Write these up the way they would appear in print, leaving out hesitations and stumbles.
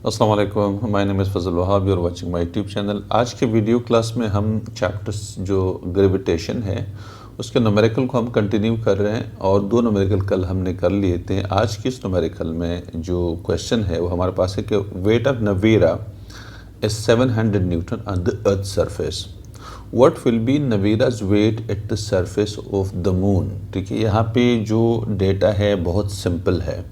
अस्सलाम वालेकुम, my name is Fazal Wahab, you are watching my YouTube channel. आज के वीडियो क्लास में हम चैप्टर्स जो ग्रेविटेशन है उसके न्यूमेरिकल को हम कंटिन्यू कर रहे हैं और दो न्यूमेरिकल कल हमने कर लिए थे। आज की इस न्यूमेरिकल में जो क्वेश्चन है वो हमारे पास है कि weight of Navira is 700 newton on the earth surface, what will be Navira's weight at the surface of the moon. ठीक है, यहाँ पे जो डेटा है बहुत सिंपल है,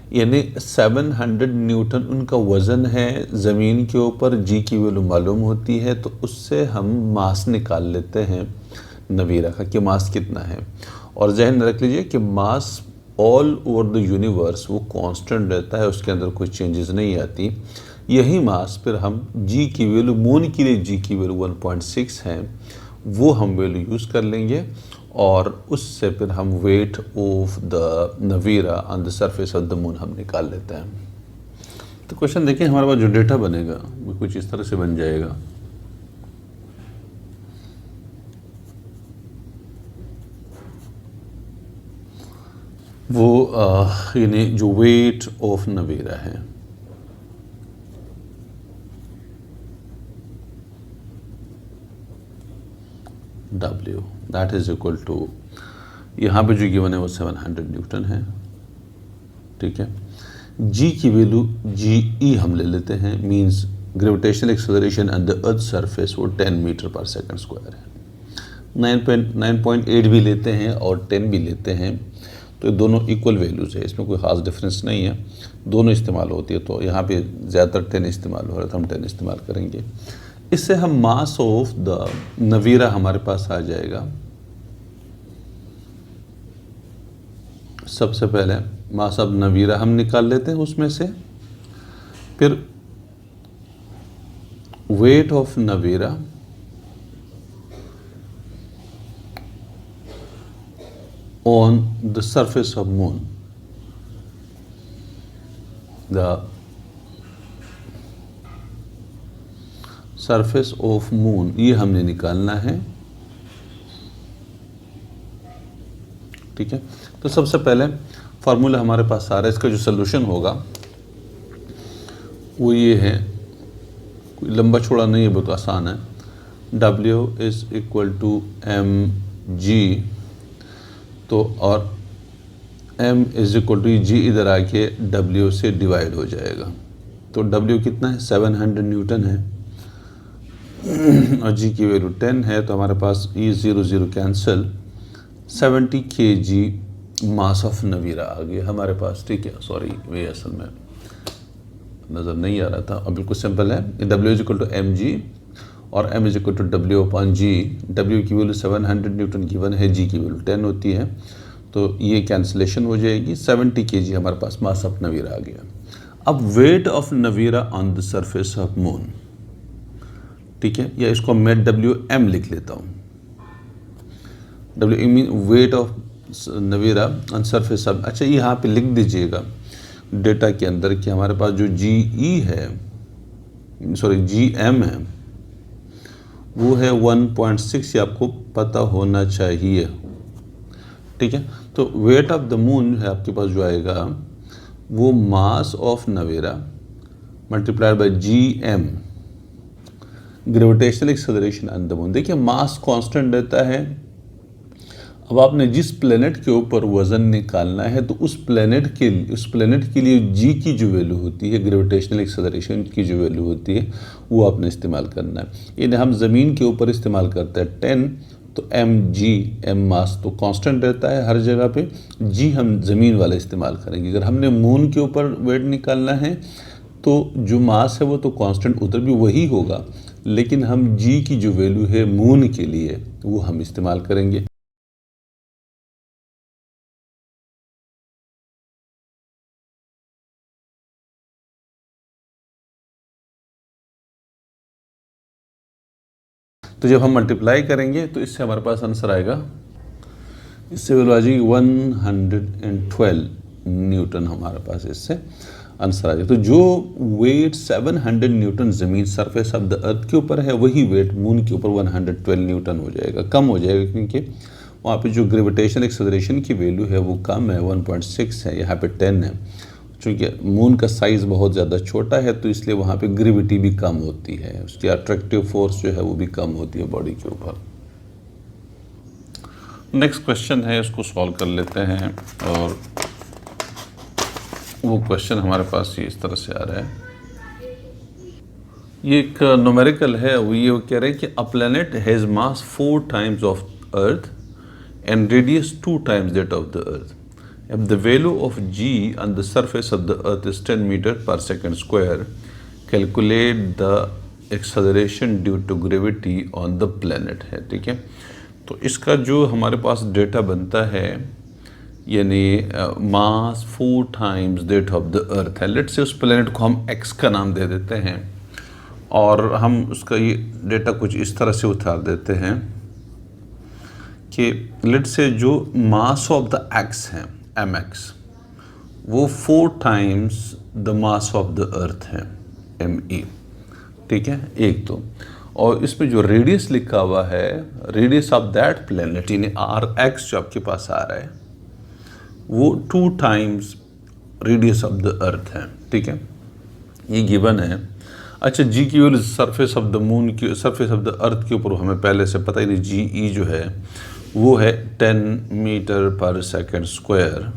यानी 700 न्यूटन उनका वज़न है ज़मीन के ऊपर, जी की वैल्यू मालूम होती है तो उससे हम मास निकाल लेते हैं नवीरा का कि मास कितना है। और जहन में रख लीजिए कि मास ऑल ओवर द यूनिवर्स वो कांस्टेंट रहता है, उसके अंदर कोई चेंजेस नहीं आती। यही मास फिर हम जी की वैल्यू, मून के लिए जी की वैल्यू 1.6 है, वो हम वैल्यू यूज़ कर लेंगे और उससे फिर हम weight of the Navira on the surface of the moon हम निकाल लेते हैं। तो क्वेश्चन देखिए, हमारे पास जो डेटा बनेगा वो कुछ इस तरह से बन जाएगा। वो यानी जो वेट ऑफ नवीरा है W, that is equal to, यहाँ पे जो गिवन है वो 700 न्यूटन है। ठीक है, G की वैल्यू GE हम ले लेते हैं, means gravitational acceleration on the earth surface, वो 10 मीटर पर सेकंड स्क्वायर है। 9.8 भी लेते हैं और 10 भी लेते हैं, तो दोनों इक्वल वैल्यूज़ है, इसमें कोई ख़ास डिफरेंस नहीं है, दोनों इस्तेमाल होती है। तो यहाँ पे ज़्यादातर 10 इस्तेमाल हो रहा है तो हम 10 इस्तेमाल करेंगे। इससे हम मास ऑफ द नवीरा हमारे पास आ जाएगा। सबसे पहले मास ऑफ नवीरा हम निकाल लेते हैं उसमें से, फिर wait of Navira on the surface of moon, the surface of moon, ये हमने निकालना है। ठीक है, तो सबसे पहले फार्मूला हमारे पास आ रहा है, इसका जो सोल्यूशन होगा वो ये है, कोई लंबा छोड़ा नहीं है, बहुत आसान है। W is equal to mg, तो और m is equal to g इधर आके W से डिवाइड हो जाएगा। तो W कितना है, 700 न्यूटन है और G की वैल्यू 10 है, तो हमारे पास E 0 cancel, 70 kg mass of Navira आ गया हमारे पास। ठीक है, सॉरी वे असल में नज़र नहीं आ रहा था, अब बिल्कुल सिंपल है। W is equal to mg और m is equal to W upon g। W की वैल्यू 700 न्यूटन गिवन है, G की वैल्यू 10 होती है, तो ये कैंसिलेशन हो जाएगी। 70 kg हमारे पास मास ऑफ नवीरा आ गया। अब wait of Navira on the surface of moon, ठीक है, या इसको मैं WM लिख लेता हूँ। W mean wait of Navira on surface of, अच्छा यहाँ पे लिख दीजिएगा डेटा के अंदर कि हमारे पास जो GE है, सॉरी GM है, वो है 1.6, ये आपको पता होना चाहिए। ठीक है, तो वेट ऑफ द मून है आपके पास जो आएगा वो मास of Navira multiplied by GM, gravitational acceleration on the moon. देखिए मास कांस्टेंट रहता है। अब आपने जिस प्लेनेट के ऊपर वज़न निकालना है तो उस प्लेनेट के लिए जी की जो वैल्यू होती है, ग्रेविटेशनल एक्सेलरेशन की जो वैल्यू होती है, वो आपने इस्तेमाल करना है। यानी हम ज़मीन के ऊपर इस्तेमाल करते हैं 10, तो m मास तो कांस्टेंट रहता है हर जगह पे, जी हम ज़मीन वाला इस्तेमाल करेंगे। अगर हमने मून के ऊपर वेट निकालना है तो जो मास है वो तो कांस्टेंट उधर भी वही होगा, लेकिन हम जी की जो वैल्यू है मून के लिए वो हम इस्तेमाल करेंगे। तो जब हम मल्टीप्लाई करेंगे तो इससे हमारे पास आंसर आएगा, इससे वैल्यू आ जाएगी 112 न्यूटन, हमारे पास इससे आंसर आ जाएगा। तो जो वेट 700 न्यूटन ज़मीन सरफेस ऑफ द अर्थ के ऊपर है, वही वेट मून के ऊपर 112 न्यूटन हो जाएगा, कम हो जाएगा, क्योंकि वहाँ पे जो ग्रेविटेशनल एक्सेलरेशन की वैल्यू है वो कम है, 1.6 है, यहाँ पे 10 है। चूँकि मून का साइज़ बहुत ज़्यादा छोटा है तो इसलिए वहाँ पे ग्रेविटी भी कम होती है, उसकी अट्रैक्टिव फोर्स जो है वो भी कम होती है बॉडी के ऊपर। नेक्स्ट क्वेश्चन है, उसको सॉल्व कर लेते हैं। और वो क्वेश्चन हमारे पास ये इस तरह से आ रहा है। ये एक न्यूमेरिकल है, वो ये कह रहे हैं कि a planet has mass 4 times of earth and radius 2 times that of the earth. If the value of g on the surface of the earth is 10 meters per second square, calculate the acceleration due to gravity on the planet है, ठीक है। तो इसका जो हमारे पास data बनता है यानी मास 4 times that of the earth है। लेट से उस प्लेनेट को हम x का नाम दे देते हैं और हम उसका ये डेटा कुछ इस तरह से उतार देते हैं कि लेट से जो मास ऑफ द एक्स है mx वो 4 times the mass of the earth है me, ठीक है। एक तो और इसमें जो रेडियस लिखा हुआ है, रेडियस ऑफ दैट प्लैनेट यानी rx जो आपके पास आ रहा है वो 2 times radius of the earth है, ठीक है। ये गिवन है। अच्छा, जी की value surface of the moon की, सरफेस ऑफ द अर्थ के ऊपर हमें पहले से पता ही नहीं, जी जो है वो है 10 मीटर पर सेकंड स्क्वायर।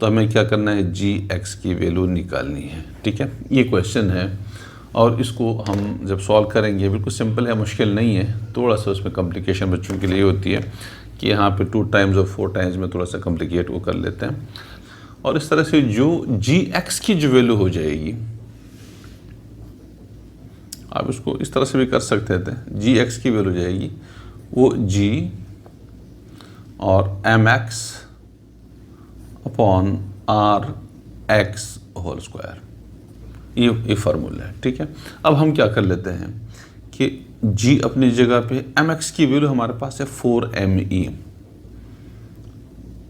तो हमें क्या करना है, जी एक्स की वैल्यू निकालनी है, ठीक है। ये क्वेश्चन है और इसको हम जब सॉल्व करेंगे, बिल्कुल सिंपल है, मुश्किल नहीं है। थोड़ा सा उसमें कॉम्प्लिकेशन बच्चों के लिए होती है कि यहाँ पे 2 times और 4 times में थोड़ा सा कॉम्प्लिकेट वो कर लेते हैं। और इस तरह से जो जी एक्स की जो वैल्यू हो जाएगी, आप इसको इस तरह से भी कर सकते थे, जी एक्स की वैल्यू जाएगी वो जी और M x upon R x whole square, ये फार्मूला है, ठीक है। अब हम क्या कर लेते हैं कि g अपनी जगह पे एम एक्स की वैल्यू हमारे पास है 4me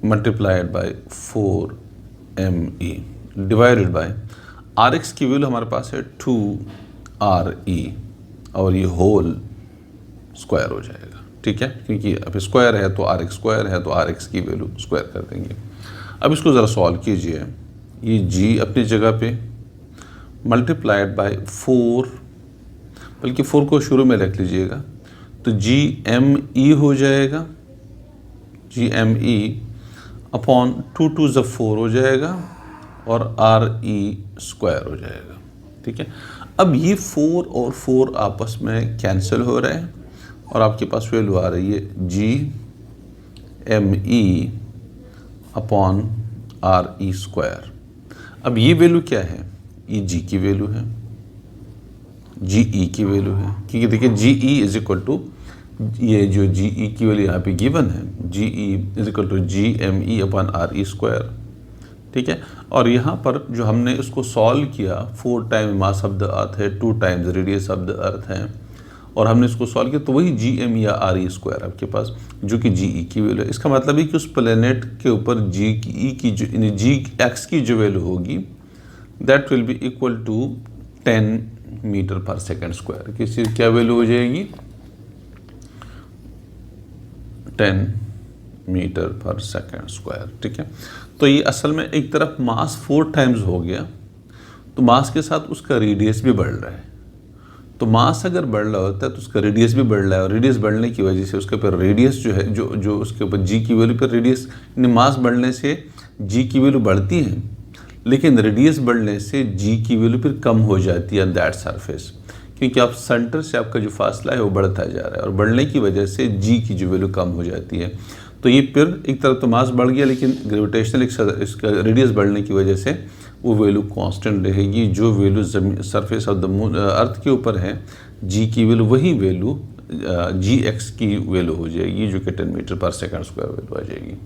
multiplied by 4me divided by R x की वैल्यू हमारे पास है 2re और ये होल स्क्वायर हो जाएगा, ठीक है। क्योंकि अब स्क्वायर है तो आर एक्स स्क्वायर है तो आर एक्स की वैल्यू स्क्वायर कर देंगे। अब इसको ज़रा सॉल्व कीजिए। ये g अपनी जगह पे मल्टीप्लाइड बाय 4, बल्कि 4 को शुरू में रख लीजिएगा तो GME हो जाएगा, GME अपॉन 2 2 ज़ 4 हो जाएगा और RE स्क्वायर हो जाएगा, ठीक है। अब ये 4 और 4 आपस में कैंसिल हो रहे हैं और आपके पास वैल्यू आ रही है GME अपॉन RE स्क्वायर। अब ये वैल्यू क्या है, ये G की वैल्यू है, GE की वैल्यू है, क्योंकि देखिए GE इज इक्वल टू, ये जो GE की वैल्यू यहाँ पे गिवन है, GE is equal to GME upon RE square, ठीक है। और यहाँ पर जो हमने इसको सॉल्व किया, 4 times mass of the earth है, 2 times radius of the earth है, और हमने इसको सॉल्व किया तो वही GM या RE स्क्वायर आपके पास, जो कि GE की वैल्यू है। इसका मतलब है कि उस प्लेनेट के ऊपर GE की जो GX की जो वैल्यू होगी that will be equal to 10 meter per second square. किसी क्या वैल्यू हो जाएगी, 10 मीटर पर सेकेंड स्क्वायर, ठीक है। तो ये असल में एक तरफ मास 4 times हो गया तो मास के साथ उसका रेडियस भी बढ़ रहा है। तो मास अगर बढ़ रहा होता है तो उसका रेडियस भी बढ़ रहा है और रेडियस बढ़ने की वजह से उसके ऊपर रेडियस जो है, जो उसके ऊपर जी की वैल्यू पर रेडियस, यानी मास बढ़ने से जी की वैल्यू बढ़ती है लेकिन रेडियस बढ़ने से जी की वैल्यू फिर कम हो जाती है दैट सरफेस, क्योंकि आप सेंटर से आपका जो फासला है वो बढ़ता जा रहा है और बढ़ने की वजह से जी की जो वैल्यू कम हो जाती है। तो ये फिर एक तरफ तो मास बढ़ गया लेकिन ग्रेविटेशनल इसका रेडियस बढ़ने की वजह से वो वैल्यू कांस्टेंट रहेगी। जो value surface of the moon earth के ऊपर है जी की वैल्यू, वही वैल्यू जी एक्स की वैल्यू हो जाएगी, जो कि 10 मीटर पर सेकंड स्क्वायर वैल्यू आ जाएगी।